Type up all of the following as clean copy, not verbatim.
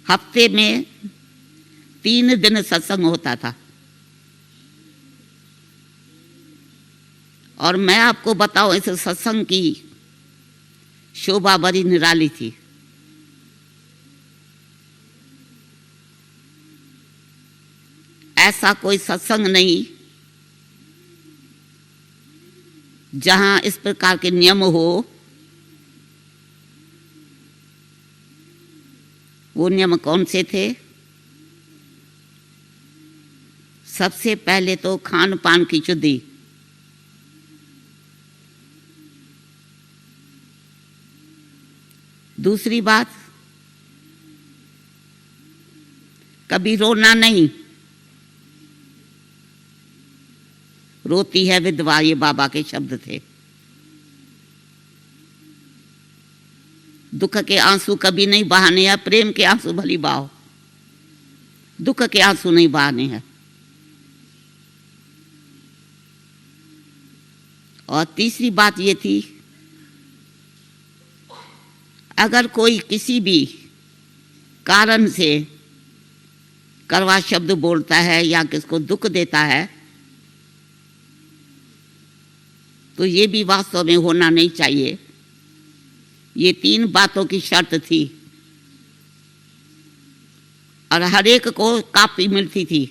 हफ्ते में 3 दिन सत्संग होता था। और मैं आपको बताऊं, इस सत्संग की शोभा बड़ी निराली थी। ऐसा कोई सत्संग नहीं जहां इस प्रकार के नियम हो। वो नियम कौन से थे? सबसे पहले तो खान पान की शुद्धि। दूसरी बात, कभी रोना नहीं। रोती है विधवा, ये बाबा के शब्द थे। दुख के आंसू कभी नहीं बहाने हैं, प्रेम के आंसू भली बहाओ, दुख के आंसू नहीं बहाने हैं। और तीसरी बात ये थी, अगर कोई किसी भी कारण से कड़वा शब्द बोलता है या किसको दुख देता है, तो ये भी वास्तव में होना नहीं चाहिए। ये 3 बातों की शर्त थी। और हर एक को कापी मिलती थी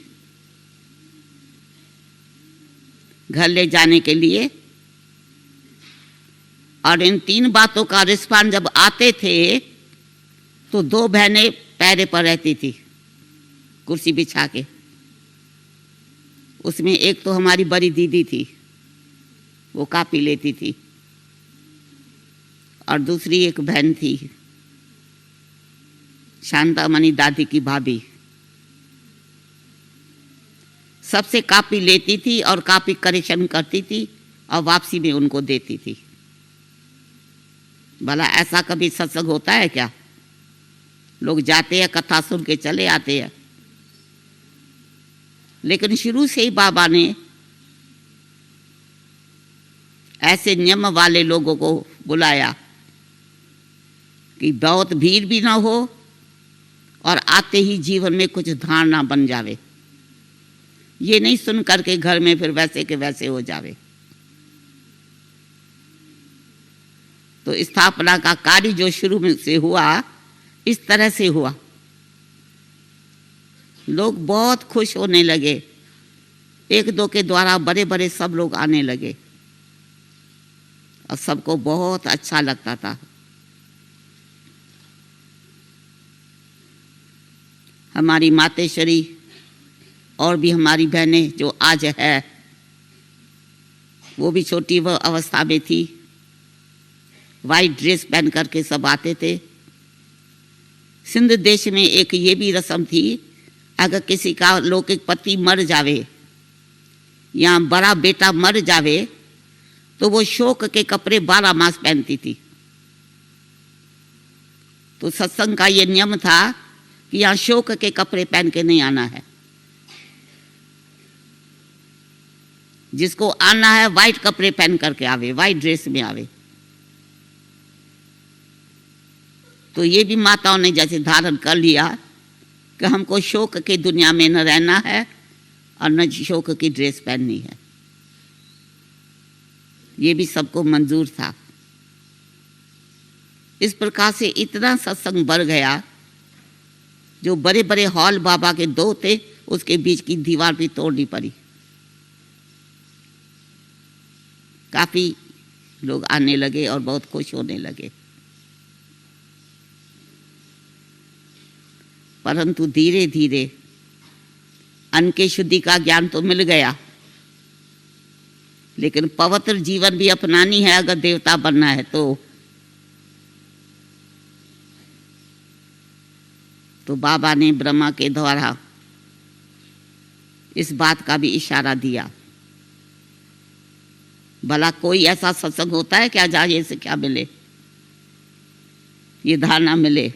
घर ले जाने के लिए। और इन 3 बातों का रिस्पांस जब आते थे तो 2 बहनें पैरे पर रहती थी कुर्सी बिछा के। उसमें एक तो हमारी बड़ी दीदी थी, वो कापी लेती थी, और दूसरी एक बहन थी, शांतामणि दादी की भाभी, सबसे कापी लेती थी और कापी करेक्शन करती थी और वापसी में उनको देती थी। भला ऐसा कभी सत्संग होता है क्या? लोग जाते हैं, कथा सुन के चले आते हैं। लेकिन शुरू से ही बाबा ने ऐसे नियम वाले लोगों को बुलाया कि बहुत भीड़ भी ना हो और आते ही जीवन में कुछ धारणा बन जावे। ये नहीं सुन करके घर में फिर वैसे के वैसे हो जावे। तो स्थापना का कार्य जो शुरू में से हुआ, इस तरह से हुआ। लोग बहुत खुश होने लगे। 1-2 के द्वारा बड़े बड़े सब लोग आने लगे और सबको बहुत अच्छा लगता था। हमारी मातेश्वरी और भी हमारी बहनें जो आज है, वो भी छोटी वह अवस्था में थी। वाइट ड्रेस पहन करके सब आते थे। सिंध देश में एक ये भी रस्म थी, अगर किसी का लौकिक पति मर जावे या बड़ा बेटा मर जावे तो वो शोक के कपड़े 12 मास पहनती थी। तो सत्संग का ये नियम था कि यहाँ शोक के कपड़े पहन के नहीं आना है। जिसको आना है वाइट कपड़े पहन करके आवे, वाइट ड्रेस में आवे। तो ये भी माताओं ने जैसे धारण कर लिया कि हमको शोक की दुनिया में न रहना है और न शोक की ड्रेस पहननी है। ये भी सबको मंजूर था। इस प्रकार से इतना सत्संग बढ़ गया, जो बड़े बड़े हॉल बाबा के 2 थे, उसके बीच की दीवार भी तोड़नी पड़ी। काफी लोग आने लगे और बहुत खुश होने लगे। परंतु धीरे धीरे अन्न की शुद्धि का ज्ञान तो मिल गया, लेकिन पवित्र जीवन भी अपनानी है अगर देवता बनना है तो बाबा ने ब्रह्मा के द्वारा इस बात का भी इशारा दिया। भला कोई ऐसा सत्संग होता है क्या जहाँ ये से क्या मिले, ये धारणा मिले?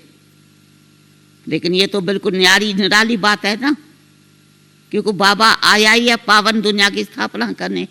लेकिन ये तो बिल्कुल निराली बात है ना, क्योंकि बाबा आया ही है पावन दुनिया की स्थापना करने।